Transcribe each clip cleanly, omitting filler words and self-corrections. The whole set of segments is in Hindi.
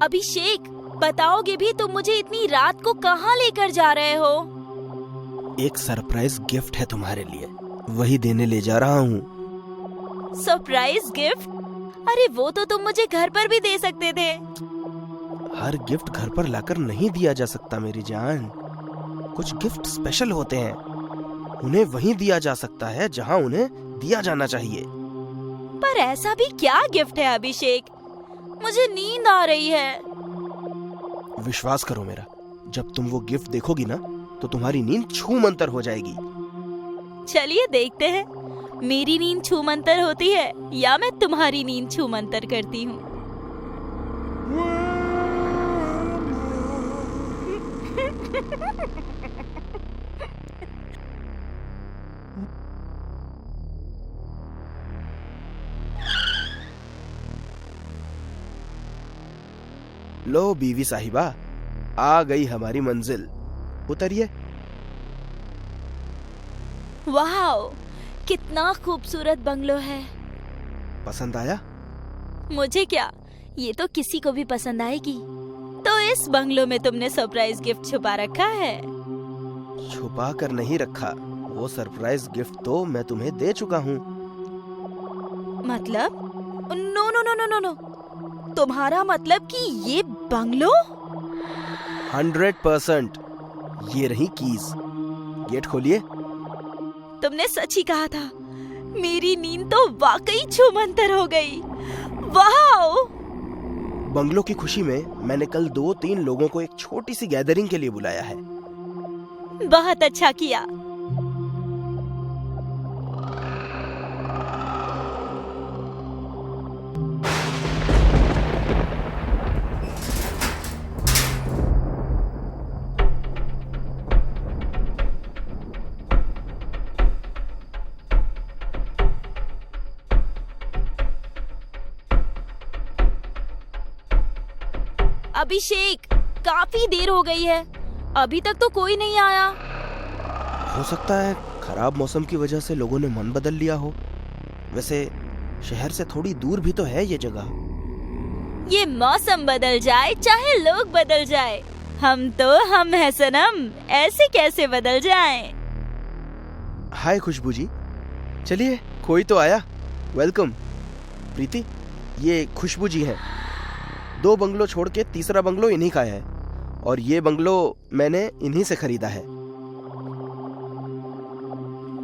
अभिषेक, बताओगे भी तुम मुझे इतनी रात को कहाँ लेकर जा रहे हो? एक सरप्राइज गिफ्ट है तुम्हारे लिए, वही देने ले जा रहा हूँ। Surprise gift? अरे वो तो तुम मुझे घर पर भी दे सकते थे। हर गिफ्ट घर पर लाकर नहीं दिया जा सकता मेरी जान। कुछ गिफ्ट स्पेशल होते हैं, उन्हें वहीं दिया जा सकता है जहाँ उन्हें दिया जाना चाहिए। पर ऐसा भी क्या गिफ्ट है अभिषेक? मुझे नींद आ रही है। विश्वास करो मेरा, जब तुम वो गिफ्ट देखोगी ना तो तुम्हारी नींद छूमंतर हो जाएगी। चलिए देखते हैं, मेरी नींद छूमंतर होती है या मैं तुम्हारी नींद छूमंतर करती हूँ। लो बीवी साहिबा, आ गई हमारी मंजिल, उतरिए। वाह, कितना खूबसूरत बंगलो है। पसंद आया? मुझे क्या, ये तो किसी को भी पसंद आएगी। तो इस बंगलो में तुमने सरप्राइज गिफ्ट छुपा रखा है? छुपा कर नहीं रखा, वो सरप्राइज गिफ्ट तो मैं तुम्हें दे चुका हूँ। मतलब? No no no no no no, तुम्हारा मतलब कि ये बंगलो? 100%। ये रही कीज, गेट खोलिए। तुमने सच ही कहा था, मेरी नींद तो वाकई छूमंतर हो गई। वाह! बंगलो की खुशी में मैंने कल 2-3 लोगों को एक छोटी सी गैदरिंग के लिए बुलाया है। बहुत अच्छा किया। अभिषेक, काफी देर हो गई है, अभी तक तो कोई नहीं आया। हो सकता है खराब मौसम की वजह से लोगों ने मन बदल लिया हो। वैसे शहर से थोड़ी दूर भी तो है ये जगह। ये मौसम बदल जाए चाहे लोग बदल जाए, हम हैं सनम, ऐसे कैसे बदल जाएं? हाय खुशबू जी, चलिए कोई तो आया। वेलकम। प्रीति, ये खुशबू जी हैं। 2 बंगलो छोड़ के तीसरा बंगलो इन्हीं का है, और ये बंगलो मैंने इन्हीं से खरीदा है।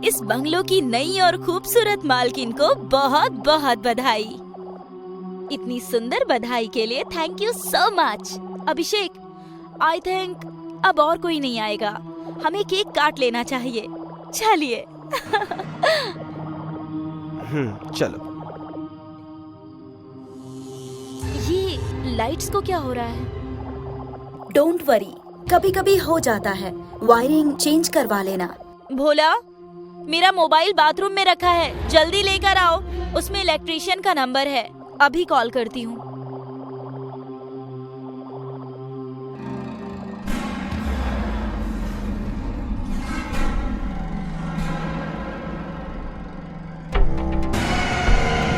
इस बंगलो की नई और खूबसूरत मालकिन को बहुत बहुत बधाई। इतनी सुंदर बधाई के लिए thank you so much. Abhishek, I think अब और कोई नहीं आएगा, हमें केक काट लेना चाहिए। चलिए। चलो। ये लाइट्स को क्या हो रहा है? डोंट वरी, कभी कभी हो जाता है, वायरिंग चेंज करवा लेना। भोला, मेरा मोबाइल बाथरूम में रखा है, जल्दी लेकर आओ। उसमें इलेक्ट्रिशियन का नंबर है, अभी कॉल करती हूँ।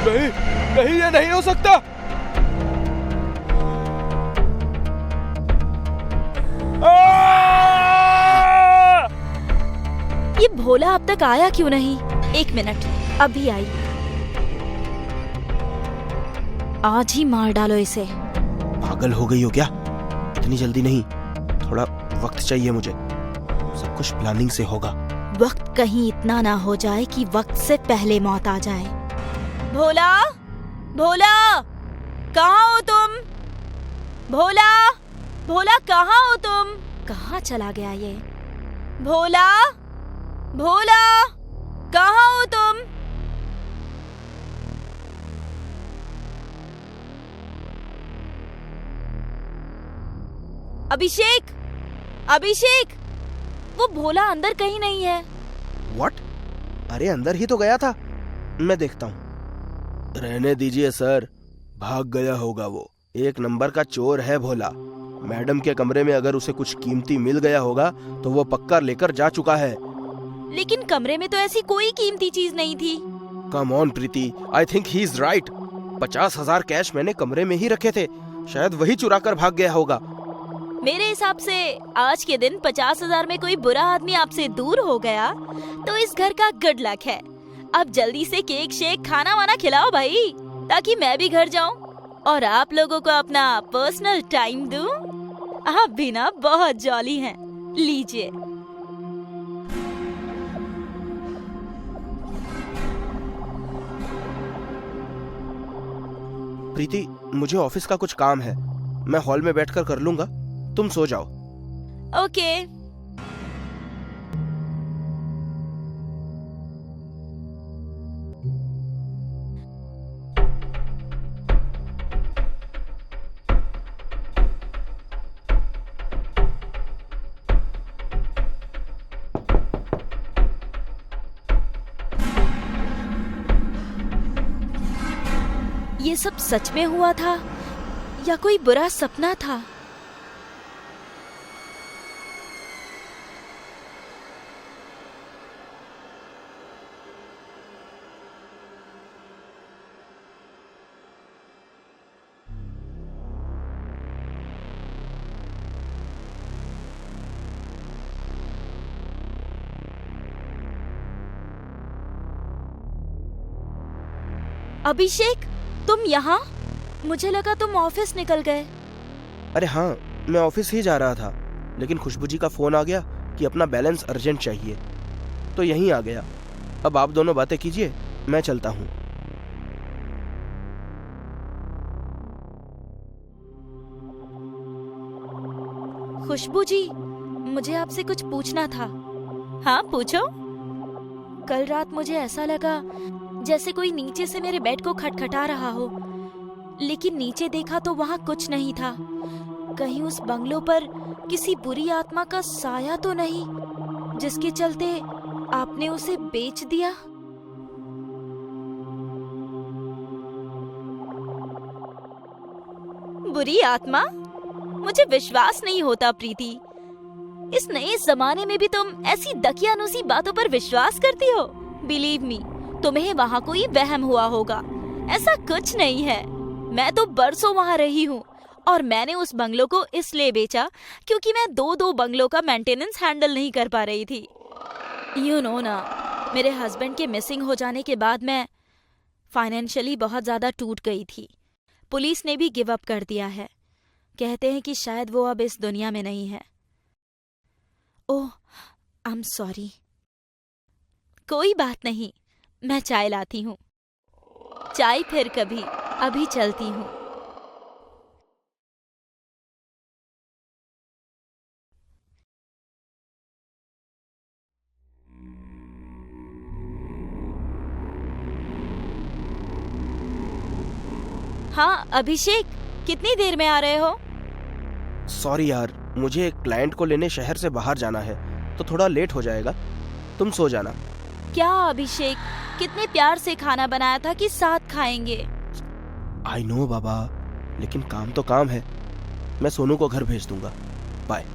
नहीं नहीं, ये नहीं हो सकता। ये भोला अब तक आया क्यों नहीं? 1 मिनट, अभी आई। आज ही मार डालो इसे। पागल हो गई हो क्या? इतनी जल्दी नहीं, थोड़ा वक्त चाहिए मुझे। सब कुछ प्लानिंग से होगा। वक्त कहीं इतना ना हो जाए कि वक्त से पहले मौत आ जाए। भोला, भोला, कहाँ हो तुम? भोला, भोला कहाँ हो तुम? कहाँ चला गया ये? भोला, भोला, कहाँ हो तुम? अभिषेक, अभिषेक, वो भोला अंदर कहीं नहीं है। What? अरे अंदर ही तो गया था, मैं देखता हूँ। रहने दीजिए सर, भाग गया होगा वो। 1 नंबर का चोर है भोला। मैडम के कमरे में अगर उसे कुछ कीमती मिल गया होगा तो वो पक्का लेकर जा चुका है। लेकिन कमरे में तो ऐसी कोई कीमती चीज नहीं थी। Come on Preeti, I think he is right. 50,000 cash मैंने कमरे में ही रखे थे। शायद वही चुरा कर भाग गया होगा। मेरे हिसाब से आज के दिन 50,000 में कोई बुरा आदमी आपसे दूर हो गया तो इस घर का गुड लक है। अब जल्दी से केक शेक खाना वाना खिलाओ भाई, ताकि मैं भी घर जाऊं और आप लोगों को अपना पर्सनल टाइम दूं। आप भी ना बहुत जॉली हैं। लीजिए। प्रीति, मुझे ऑफिस का कुछ काम है, मैं हॉल में बैठकर कर लूंगा, तुम सो जाओ। ओके। ये सब सच में हुआ था या कोई बुरा सपना था? अभिषेक, तुम यहाँ? मुझे लगा तुम ऑफिस निकल गए। अरे हाँ, मैं ऑफिस ही जा रहा था, लेकिन खुशबू जी का फोन आ गया कि अपना बैलेंस अर्जेंट चाहिए, तो यहीं आ गया। अब आप दोनों बातें कीजिए, मैं चलता हूँ। खुशबू जी, मुझे आपसे कुछ पूछना था। हाँ, पूछो। कल रात मुझे ऐसा लगा जैसे कोई नीचे से मेरे बेड को खटखटा रहा हो, लेकिन नीचे देखा तो वहाँ कुछ नहीं था। कहीं उस बंगलो पर किसी बुरी आत्मा का साया तो नहीं, जिसके चलते आपने उसे बेच दिया? बुरी आत्मा? मुझे विश्वास नहीं होता प्रीति। इस नए जमाने में भी तुम ऐसी दकियानुसी बातों पर विश्वास करती हो? बिलीव मी, तुम्हें वहाँ कोई वहम हुआ होगा। ऐसा कुछ नहीं है। मैं तो बरसों वहाँ रही हूँ और मैंने उस बंगलो को इसलिए बेचा क्योंकि मैं दो बंगलों का मेंटेनेंस हैंडल नहीं कर पा रही थी। यू नो ना, मेरे हस्बैंड के मिसिंग हो जाने के बाद मैं फाइनेंशियली बहुत ज्यादा टूट गई थी। पुलिस ने भी गिव अप कर दिया है। कहते हैं कि शायद वो अब इस दुनिया में नहीं है। ओह, आई एम सॉरी। कोई बात नहीं, मैं चाय लाती हूँ। चाय फिर कभी, अभी चलती हूँ। हाँ अभिषेक, कितनी देर में आ रहे हो? सॉरी यार, मुझे एक क्लाइंट को लेने शहर से बाहर जाना है, तो थोड़ा लेट हो जाएगा। तुम सो जाना। क्या अभिषेक, कितने प्यार से खाना बनाया था कि साथ खाएंगे। आई नो बाबा, लेकिन काम तो काम है। मैं सोनू को घर भेज दूंगा। बाय।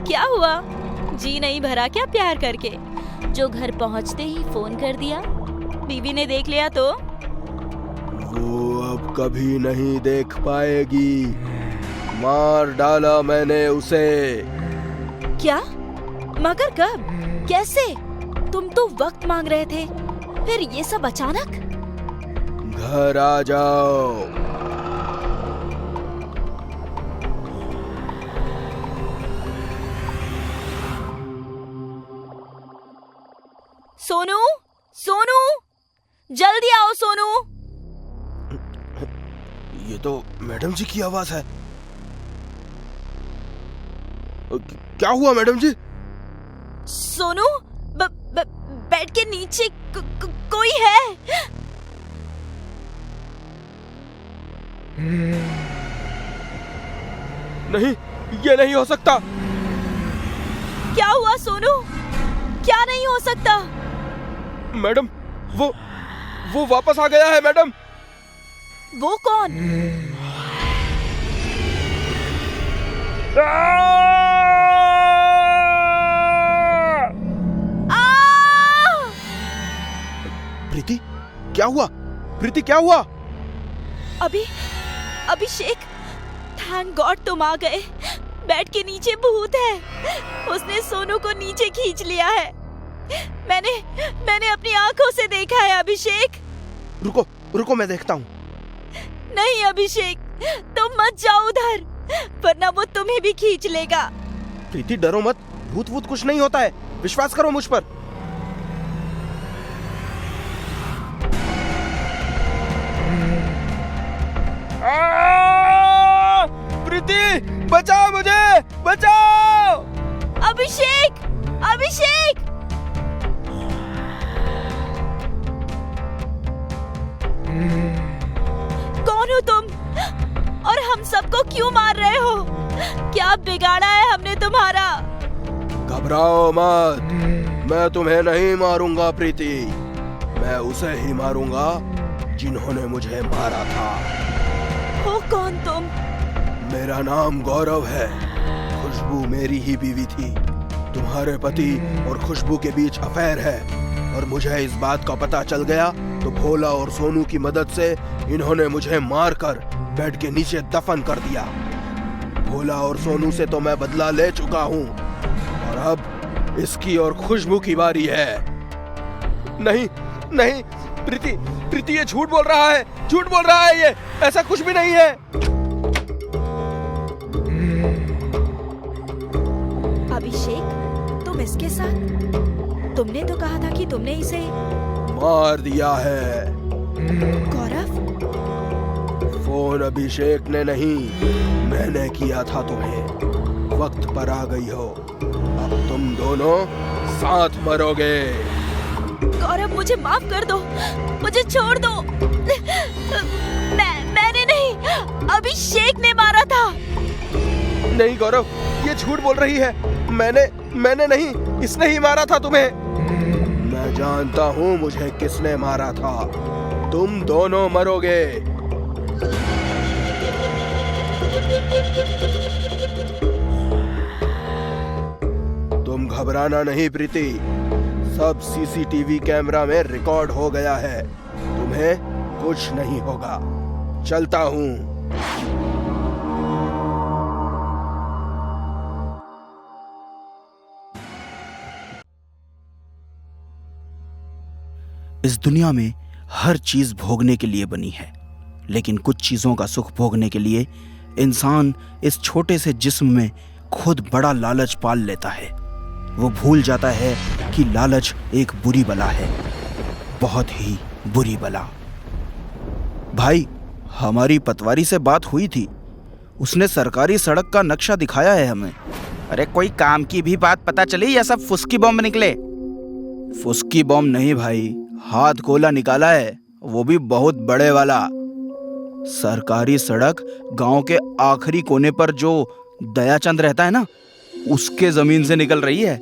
क्या हुआ? जी नहीं भरा क्या प्यार करके? जो घर पहुंचते ही फोन कर दिया। बीवी ने देख लिया तो? वो अब कभी नहीं देख पाएगी। मार डाला मैंने उसे। क्या? मगर कब? कैसे? तुम तो वक्त मांग रहे थे, फिर ये सब अचानक? घर आ जाओ। सोनू, सोनू, जल्दी आओ सोनू। ये तो मैडम जी की आवाज है। क्या हुआ मैडम जी? सोनू, बेड के नीचे कोई है। नहीं, ये नहीं हो सकता। क्या हुआ सोनू? क्या नहीं हो सकता? मैडम, वो वापस आ गया है मैडम। वो कौन? प्रीति, क्या हुआ? प्रीति, क्या हुआ? अभिषेक, थैंक गॉड तुम आ गए। बेड के नीचे भूत है, उसने सोनू को नीचे खींच लिया है। मैंने अपनी आंखों से देखा है अभिषेक। रुको रुको, मैं देखता हूँ। नहीं अभिषेक, तुम मत जाओ उधर, वरना वो तुम्हें भी खींच लेगा। प्रीति डरो मत, भूत वूत कुछ नहीं होता है, विश्वास करो मुझ पर। प्रीति, बचाओ मुझे, बचाओ! अभिषेक, अभिषेक! कौन हो तुम? और हम सबको क्यों मार रहे हो? क्या बिगाड़ा है हमने तुम्हारा? घबराओ मत, मैं तुम्हें नहीं मारूंगा प्रीति, मैं उसे ही मारूंगा जिन्होंने मुझे मारा था। हो कौन तुम? मेरा नाम गौरव है। खुशबू मेरी ही बीवी थी। तुम्हारे पति और खुशबू के बीच अफेयर है और मुझे इस बात का पता चल गया तो भोला और सोनू की मदद से इन्होंने मुझे मारकर बेड के नीचे दफन कर दिया। भोला और सोनू से तो मैं बदला ले चुका हूँ और अब इसकी और खुशबू की बारी है। नहीं नहीं प्रीति, प्रीति ये झूठ बोल रहा है, झूठ बोल रहा है, ये ऐसा कुछ भी नहीं है। अभिषेक, तुम इसके साथ? तुमने तो कहा था कि तुमने इसे मार दिया है। गौरव? फोन अभिषेक ने नहीं, मैंने किया था तुम्हें। वक्त पर आ गई हो, अब तुम दोनों साथ मरोगे। गौरव, मुझे माफ कर दो, मुझे छोड़ दो। मैंने नहीं, अभिषेक ने मारा था। नहीं गौरव, ये झूठ बोल रही है। मैंने नहीं, इसने ही मारा था तुम्हें। मैं जानता हूँ मुझे किसने मारा था। तुम दोनों मरोगे। तुम घबराना नहीं प्रीति, सब सीसीटीवी कैमरा में रिकॉर्ड हो गया है। तुम्हें कुछ नहीं होगा। चलता हूँ। इस दुनिया में हर चीज भोगने के लिए बनी है, लेकिन कुछ चीजों का सुख भोगने के लिए इंसान इस छोटे से जिस्म में खुद बड़ा लालच पाल लेता है। वो भूल जाता है कि लालच एक बुरी बला है, बहुत ही बुरी बला। भाई, हमारी पटवारी से बात हुई थी, उसने सरकारी सड़क का नक्शा दिखाया है हमें। अरे कोई काम की भी बात पता चली या सब फुसकी बॉम्ब निकले? फुसकी बॉम्ब नहीं भाई, हाथ गोला निकाला है, वो भी बहुत बड़े वाला। सरकारी सड़क गांव के आखिरी कोने पर जो दयाचंद रहता है ना, उसके जमीन से निकल रही है।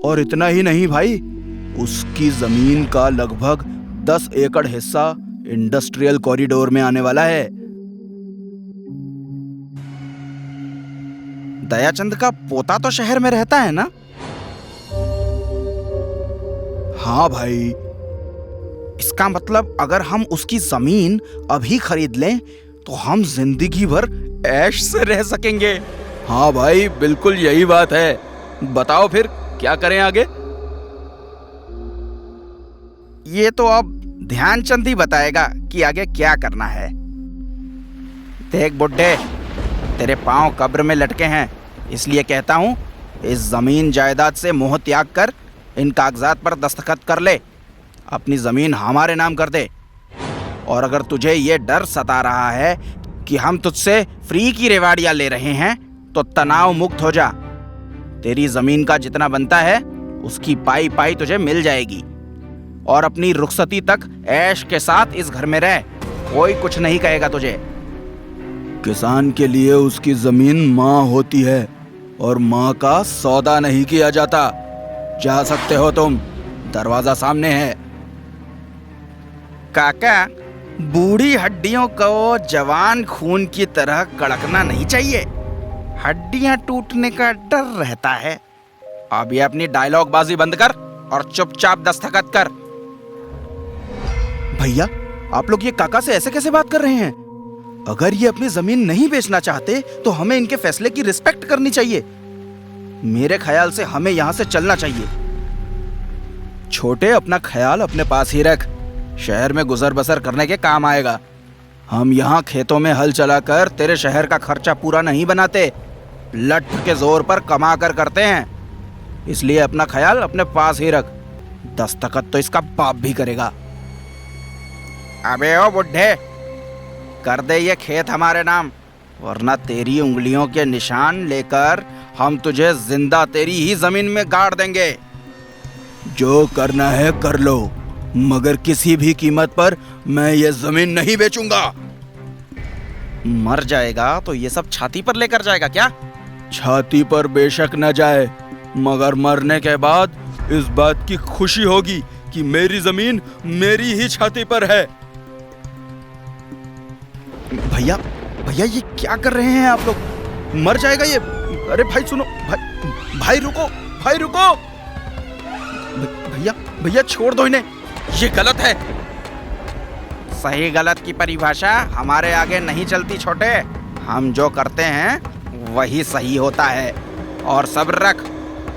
और इतना ही नहीं भाई, उसकी जमीन का लगभग 10 एकड़ हिस्सा इंडस्ट्रियल कॉरिडोर में आने वाला है। दयाचंद का पोता तो शहर में रहता है ना? हाँ भाई। इसका मतलब अगर हम उसकी जमीन अभी खरीद लें तो हम जिंदगी भर ऐश से रह सकेंगे। हाँ भाई, बिल्कुल यही बात है। बताओ फिर क्या करें आगे? ये तो अब ध्यानचंद ही बताएगा कि आगे क्या करना है। देख बुड्ढे, तेरे पांव कब्र में लटके हैं, इसलिए कहता हूँ इस जमीन जायदाद से मोह त्याग कर इन कागजात पर दस्तखत कर ले, अपनी जमीन हमारे नाम कर दे। और अगर तुझे ये डर सता रहा है कि हम तुझसे फ्री की रेवाड़ियाँ ले रहे हैं तो तनाव मुक्त हो जा। तेरी जमीन का जितना बनता है उसकी पाई पाई तुझे मिल जाएगी और अपनी रुखसती तक ऐश के साथ इस घर में रह, कोई कुछ नहीं कहेगा तुझे। किसान के लिए उसकी जमीन माँ होती है और माँ का सौदा नहीं किया जाता। जा सकते हो तुम, दरवाजा सामने है। काका, बूढ़ी हड्डियों को जवान खून की तरह कड़कना नहीं चाहिए। हड्डियां टूटने का डर रहता है। अब ये अपनी डायलॉग बाजी बंद कर और चुपचाप दस्तखत कर। भैया, आप लोग ये काका से ऐसे कैसे बात कर रहे हैं? अगर ये अपनी जमीन नहीं बेचना चाहते तो हमें इनके फैसले की रिस्पेक्ट करनी चाहिए। मेरे ख्याल से हमें यहाँ से चलना चाहिए। छोटे, अपना ख्याल अपने पास ही रख, शहर में गुजर बसर करने के काम आएगा। हम यहाँ खेतों में हल चलाकर तेरे शहर का खर्चा पूरा नहीं बनाते, लठ के जोर पर कमा कर करते हैं। इसलिए अपना ख्याल अपने पास ही रख। दस्तखत तो इसका बाप भी करेगा। अबे ओ बुढ़े, कर दे ये खेत हमारे नाम, वरना तेरी उंगलियों के निशान लेकर हम तुझे जिंदा तेरी ही जमीन में गाड़ देंगे। जो करना है कर लो, मगर किसी भी कीमत पर मैं ये जमीन नहीं बेचूंगा। मर जाएगा तो ये सब छाती पर लेकर जाएगा क्या? छाती पर बेशक न जाए, मगर मरने के बाद इस बात की खुशी होगी कि मेरी जमीन मेरी ही छाती पर है। भैया, भैया ये क्या कर रहे हैं आप लोग? मर जाएगा ये। अरे भाई सुनो, भाई रुको, भाई रुको। भैया, भैया छोड़ दो इन्हें, ये गलत है। सही गलत की परिभाषा हमारे आगे नहीं चलती छोटे। हम जो करते हैं वही सही होता है। और सब्र रख,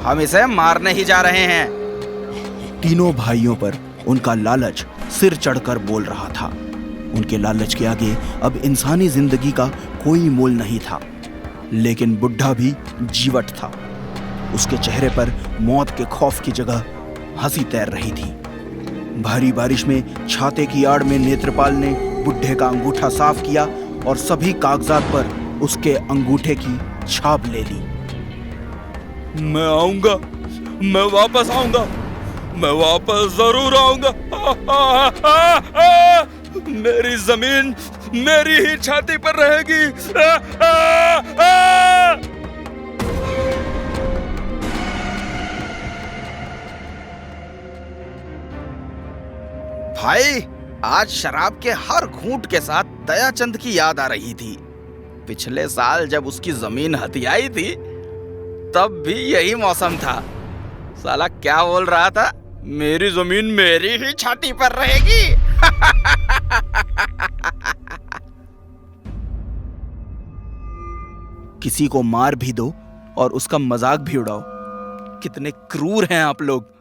हम इसे मारने ही जा रहे हैं। तीनों भाइयों पर उनका लालच सिर चढ़कर बोल रहा था। उनके लालच के आगे अब इंसानी जिंदगी का कोई मोल नहीं था। लेकिन बुढ़ा भी जीवट था। उसके चेहरे पर मौत के खौफ की जगह हंसी तैर रही थी। भारी बारिश में छाते की आड़ में नेत्रपाल ने बुढ़े का अंगूठा साफ किया और सभी कागजात पर उसके अंगूठे की छाप ले ली। मैं आऊंगा, मैं वापस आऊंगा, मैं वापस जरूर आऊंगा। मेरी जमीन मेरी ही छाती पर रहेगी। भाई, आज शराब के हर घूंट के साथ दयाचंद की याद आ रही थी। पिछले साल जब उसकी जमीन हथियाई थी तब भी यही मौसम था। साला क्या बोल रहा था? मेरी जमीन मेरी ही छाती पर रहेगी। किसी को मार भी दो और उसका मजाक भी उड़ाओ। कितने क्रूर हैं आप लोग।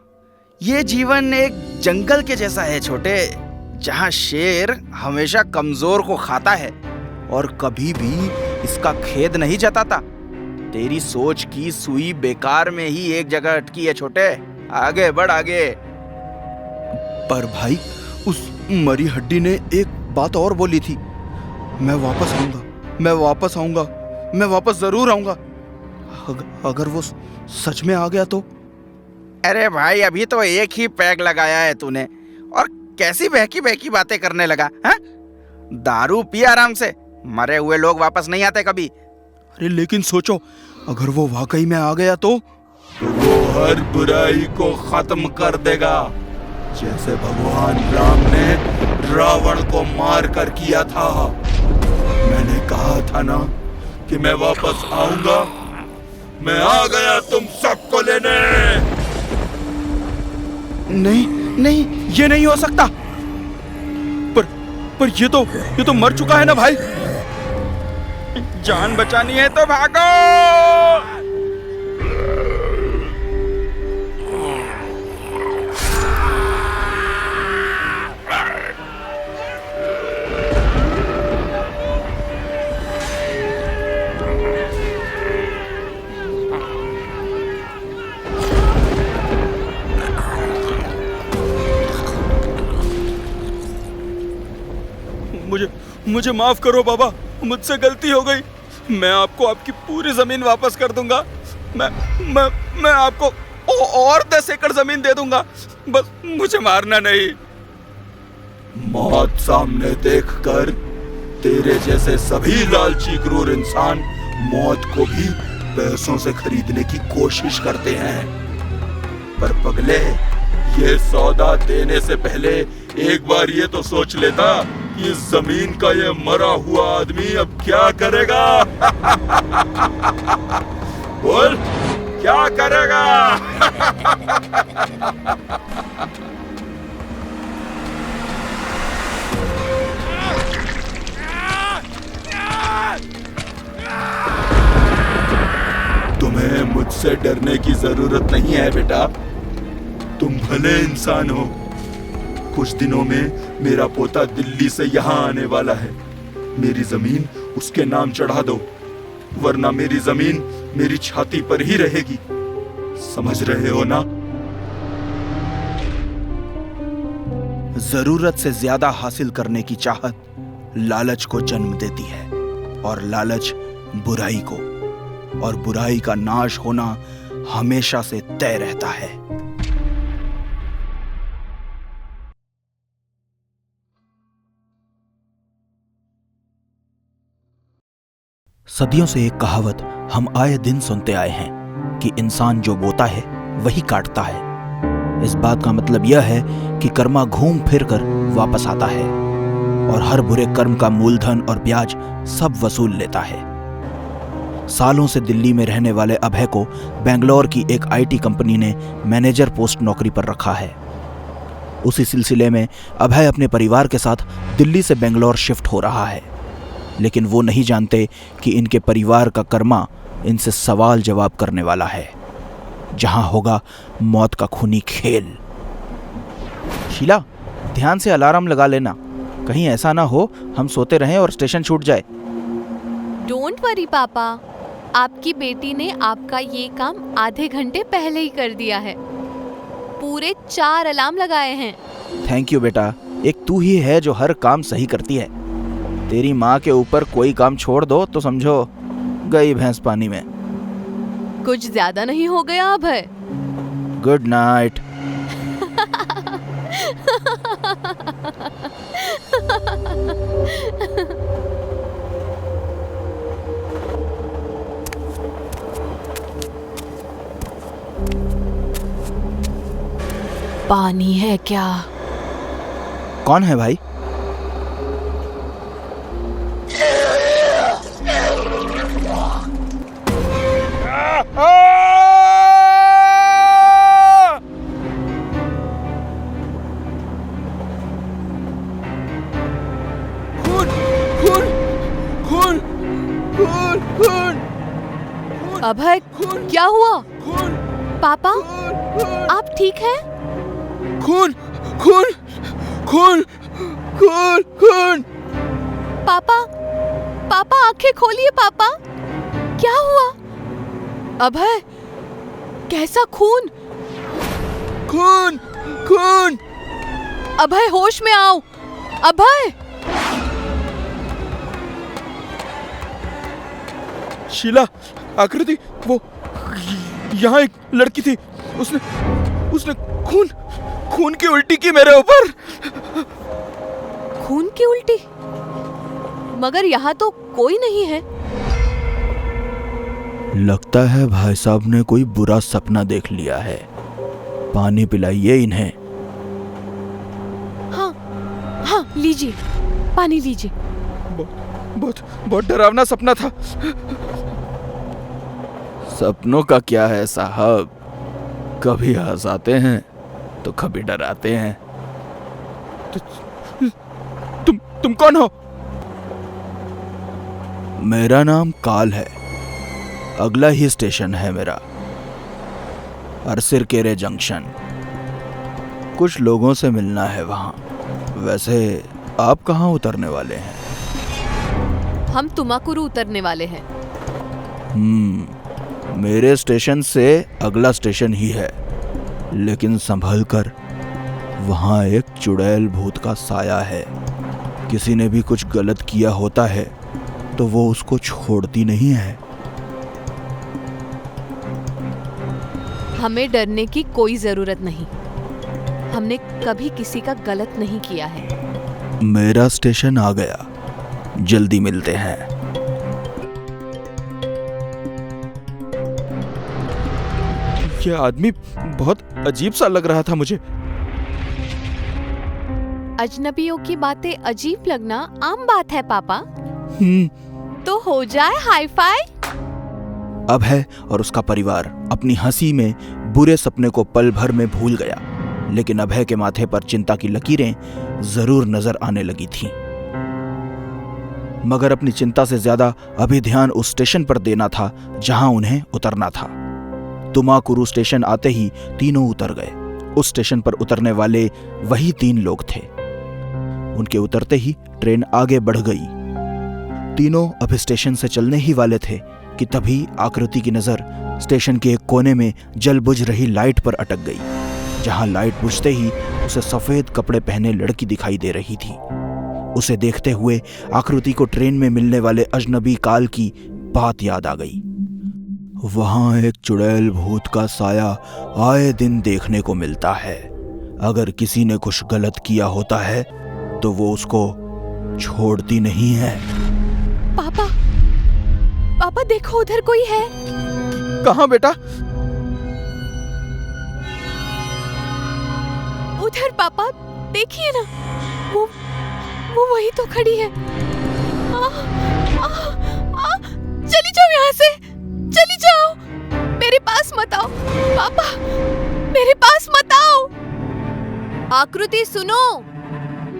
ये जीवन एक जंगल के जैसा है छोटे, जहां शेर हमेशा कमजोर को खाता है और कभी भी इसका खेद नहीं जताता। तेरी सोच की सुई बेकार में ही एक जगह अटकी है छोटे। आगे बढ़ आगे। पर भाई, उस मरी हड्डी ने एक बात और बोली थी, मैं वापस आऊंगा, मैं वापस आऊंगा, मैं वापस जरूर आऊंगा। अगर वो सच में आ गया तो? अरे भाई, अभी तो एक ही पैग लगाया है तूने और कैसी बहकी बहकी बातें करने लगा है? दारू पी आराम से, मरे हुए लोग वापस नहीं आते कभी। अरे लेकिन सोचो, अगर वो वाकई में आ गया तो वो हर बुराई को खत्म कर देगा, जैसे भगवान राम ने रावण को मार कर किया था। मैंने कहा था ना कि मैं वापस आऊंगा। मैं आ गया तुम सबको लेने। नहीं नहीं, ये नहीं हो सकता। पर ये तो मर चुका है ना भाई। जान बचानी है तो भागो। मुझे माफ करो बाबा, मुझसे गलती हो गई। मैं आपको आपकी पूरी जमीन वापस कर दूंगा। मैं आपको और 10 एकड़ जमीन दे दूंगा, बस मुझे मारना नहीं। मौत सामने देखकर तेरे जैसे सभी लालची क्रूर इंसान मौत को भी पैसों से खरीदने की कोशिश करते हैं। पर पगले, ये सौदा देने से पहले एक बार ये तो सोच लेता कि इस जमीन का ये मरा हुआ आदमी अब क्या करेगा। बोल, क्या करेगा? तुम्हें मुझसे डरने की जरूरत नहीं है बेटा, तुम भले इंसान हो। कुछ दिनों में मेरा पोता दिल्ली से यहाँ आने वाला है। मेरी जमीन उसके नाम चढ़ा दो, वरना मेरी जमीन मेरी छाती पर ही रहेगी। समझ रहे हो ना? जरूरत से ज्यादा हासिल करने की चाहत लालच को जन्म देती है, और लालच बुराई को, और बुराई का नाश होना हमेशा से तय रहता है। सदियों से एक कहावत हम आए दिन सुनते आए हैं कि इंसान जो बोता है वही काटता है। इस बात का मतलब यह है कि कर्मा घूम फिर कर वापस आता है और हर बुरे कर्म का मूलधन और ब्याज सब वसूल लेता है। सालों से दिल्ली में रहने वाले अभय को बेंगलोर की एक आईटी कंपनी ने मैनेजर पोस्ट नौकरी पर रखा है। उसी सिलसिले में अभय अपने परिवार के साथ दिल्ली से बेंगलोर शिफ्ट हो रहा है, लेकिन वो नहीं जानते कि इनके परिवार का कर्मा इनसे सवाल जवाब करने वाला है, जहां होगा मौत का खूनी खेल। शीला, ध्यान से अलार्म लगा लेना, कहीं ऐसा ना हो हम सोते रहें और स्टेशन छूट जाए। डोंट वरी पापा, आपकी बेटी ने आपका ये काम आधे घंटे पहले ही कर दिया है। पूरे 4 अलार्म लगाए हैं। थैंक यू बेटा, एक तू ही है जो हर काम सही करती है। तेरी माँ के ऊपर कोई काम छोड़ दो तो समझो गई भैंस पानी में। कुछ ज्यादा नहीं हो गया अभय? Good night. पानी है क्या? कौन है भाई? अभय, क्या हुआ? पापा, आप ठीक हैं? खून खून खून खून खून। पापा, पापा आंखें खोलिए पापा, क्या हुआ? अभय, कैसा खून? खून खून। अभय होश में आओ। अभय! शीला, आकृति, वो यहाँ एक लड़की थी, उसने खून की उल्टी की मेरे ऊपर। खून की उल्टी? मगर यहाँ तो कोई नहीं है। लगता है भाई साहब ने कोई बुरा सपना देख लिया है। पानी पिलाइए इन्हें। हाँ हाँ, लीजिए, पानी लीजिए। बहुत डरावना सपना था। सपनों का क्या है साहब, कभी हंसाते हैं तो कभी डराते हैं। तुम कौन हो? मेरा नाम काल है, अगला ही स्टेशन है मेरा, अरसिरकेरे जंक्शन। कुछ लोगों से मिलना है वहां। वैसे आप कहाँ उतरने वाले हैं? हम तुमाकुरु उतरने वाले हैं। मेरे स्टेशन से अगला स्टेशन ही है, लेकिन संभल कर, वहां एक चुड़ैल भूत का साया है। किसी ने भी कुछ गलत किया होता है तो वो उसको छोड़ती नहीं है। हमें डरने की कोई जरूरत नहीं, हमने कभी किसी का गलत नहीं किया है। मेरा स्टेशन आ गया, जल्दी मिलते हैं। ये आदमी बहुत अजीब सा लग रहा था मुझे। अजनबियों की बातें अजीब लगना आम बात है पापा। तो हो जाए हाई फाई। अभय और उसका परिवार अपनी हंसी में बुरे सपने को पल भर में भूल गया, लेकिन अभय के माथे पर चिंता की लकीरें जरूर नजर आने लगी थीं। मगर अपनी चिंता से ज्यादा अभी ध्यान उस स्टेशन पर देना था जहां उन्हें उतरना था। तुमाकुरु स्टेशन आते ही तीनों उतर गए। उस स्टेशन पर उतरने वाले वही 3 लोग थे। उनके उतरते ही ट्रेन आगे बढ़ गई। तीनों अभी स्टेशन से चलने ही वाले थे कि तभी आकृति की नजर स्टेशन के एक कोने में जल बुझ रही लाइट पर अटक गई, जहां लाइट बुझते ही उसे सफेद कपड़े पहने लड़की दिखाई दे रही थी। उसे देखते हुए आकृति को ट्रेन में मिलने वाले अजनबी काल की बात याद आ गई। वहां एक चुड़ैल भूत का साया आए दिन देखने को मिलता है। अगर किसी ने कुछ गलत किया होता है तो वो उसको छोड़ती नहीं है। पापा, पापा देखो उधर कोई है। कहाँ बेटा? उधर पापा देखिए ना, वो वही तो खड़ी है। चली जाओ यहाँ से, चली जाओ। मेरे पास मत आओ पापा, मेरे पास मत आओ। आकृति सुनो,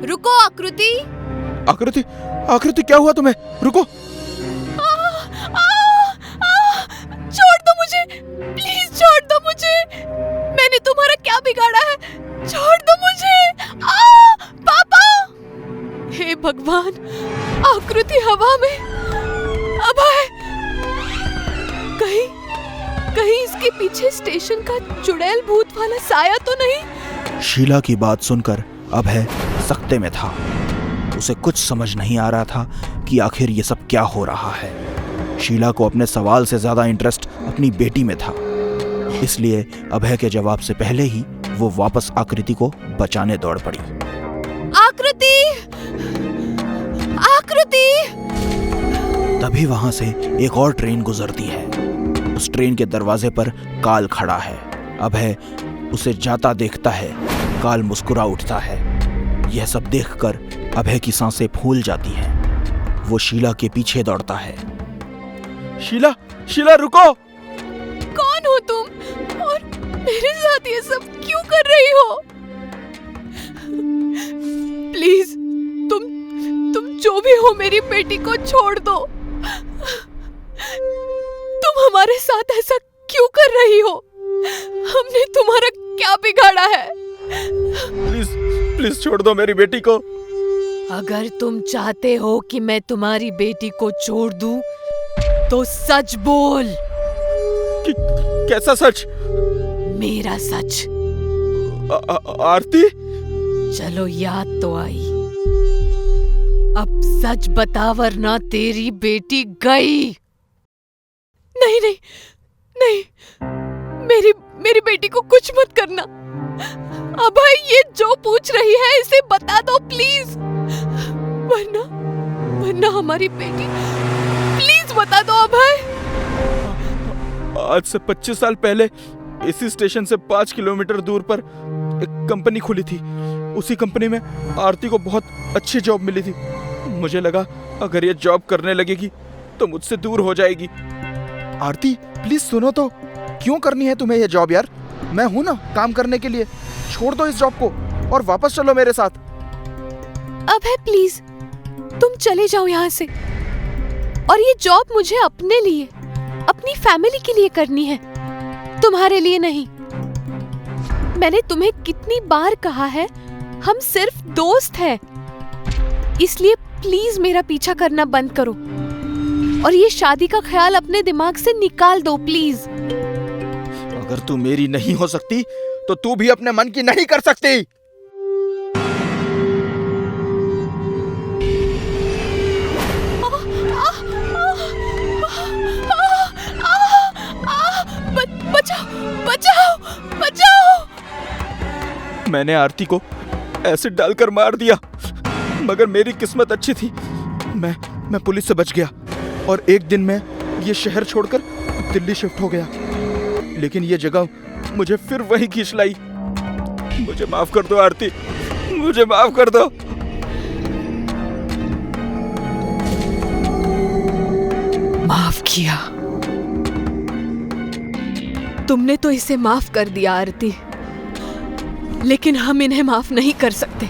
रुको आकृति। आकृति, आकृति क्या हुआ तुम्हें? रुको। छोड़ दो मुझे, प्लीज छोड़ दो मुझे। मैंने तुम्हारा क्या बिगाड़ा है? छोड़ दो मुझे। पापा, हे भगवान, आकृति हवा में। अभय, कहीं इसके पीछे स्टेशन का चुड़ैल भूत वाला साया तो नहीं? शीला की बात सुनकर अभय सख्ते में था। उसे कुछ समझ नहीं आ रहा था कि आखिर ये सब क्या हो रहा है। शीला को अपने सवाल से ज्यादा इंटरेस्ट अपनी बेटी में था, इसलिए अभय के जवाब से पहले ही वो वापस आकृति को बचाने दौड़ पड़ी। आकृति, आकृति। तभी वहां से एक और ट्रेन गुजरती है। उस ट्रेन के दरवाजे पर काल खड़ा है। अभय उसे जाता देखता है। काल मुस्कुरा उठता है। यह सब देखकर अभय की सांसें फूल जाती हैं। वो शीला के पीछे दौड़ता है। शीला, शीला रुको। कौन हो तुम और मेरे साथ ये सब क्यों कर रही हो? प्लीज, तुम जो भी हो मेरी बेटी को छोड़ दो। तुम हमारे साथ ऐसा क्यों कर रही हो? हमने तुम्हारा क्या बिगाड़ा है? प्लीज, प्लीज छोड़ दो मेरी बेटी को। अगर तुम चाहते हो कि मैं तुम्हारी बेटी को छोड़ दूं, तो सच बोल। कैसा सच? मेरा सच। आरती? चलो याद तो आई। अब सच बता वरना तेरी बेटी गई। नहीं नहीं नहीं, मेरी बेटी को कुछ मत करना। अभय, ये जो पूछ रही है इसे बता दो प्लीज, वरना हमारी बेटी। प्लीज बता दो अभय। आज से 25 साल पहले इसी स्टेशन से 5 किलोमीटर दूर पर एक कंपनी खुली थी। उसी कंपनी में आरती को बहुत अच्छी जॉब मिली थी। मुझे लगा अगर ये जॉब करने लगेगी तो मुझसे दूर हो जाएगी। आरती, प्लीज सुनो तो, क्यों करनी है तुम्हें ये जॉब यार? मैं हूं ना काम करने के लिए। छोड़ दो इस जॉब को और वापस चलो मेरे साथ। अभय प्लीज, तुम चले जाओ यहाँ से। और ये जॉब मुझे अपने लिए, अपनी फैमिली के लिए करनी है, तुम्हारे लिए नहीं। मैंने तुम्हें कितनी बार कहा है, हम सिर्फ दोस्त हैं। इसलिए प्लीज मेरा पीछा करना बंद करो और ये शादी का ख्याल अपने दिमाग से निकाल दो प्लीज। अगर तू मेरी नहीं हो सकती तो तू भी अपने मन की नहीं कर सकती। बचाओ, बचाओ, बचाओ। मैंने आरती को एसिड डालकर मार दिया, मगर मेरी किस्मत अच्छी थी। मैं पुलिस से बच गया और एक दिन में ये शहर छोड़कर दिल्ली शिफ्ट हो गया। लेकिन ये जगह मुझे फिर वही खींच लाई। मुझे माफ कर दो आरती, मुझे माफ कर दो। माफ किया? तुमने तो इसे माफ कर दिया आरती, लेकिन हम इन्हें माफ नहीं कर सकते।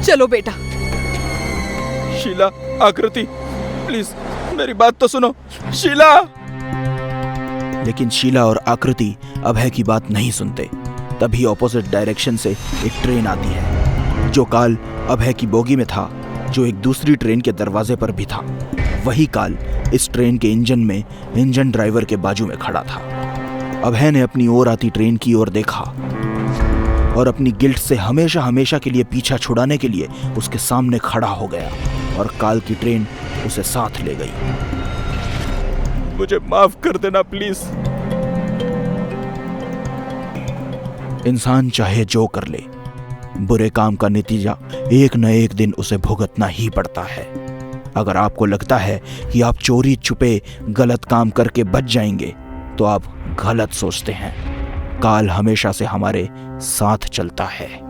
चलो बेटा। शीला, आकृति, प्लीज मेरी बात तो सुनो। शीला। लेकिन शीला और आकृति अभय की बात नहीं सुनते। तभी ऑपोजिट डायरेक्शन से एक ट्रेन आती है। जो काल अभय की बोगी में था, जो एक दूसरी ट्रेन के दरवाजे पर भी था, वही काल इस ट्रेन के इंजन में इंजन ड्राइवर के बाजू में खड़ा था। अभय ने अपनी ओर आती ट्रेन की ओर देखा और अपनी गिल्ट से हमेशा हमेशा के लिए पीछा छुड़ाने के लिए उसके सामने खड़ा हो गया और काल की ट्रेन उसे साथ ले गई। मुझे माफ कर देना प्लीज। इंसान चाहे जो कर ले, बुरे काम का नतीजा एक न एक दिन उसे भुगतना ही पड़ता है। अगर आपको लगता है कि आप चोरी छुपे गलत काम करके बच जाएंगे, तो आप गलत सोचते हैं। काल हमेशा से हमारे साथ चलता है।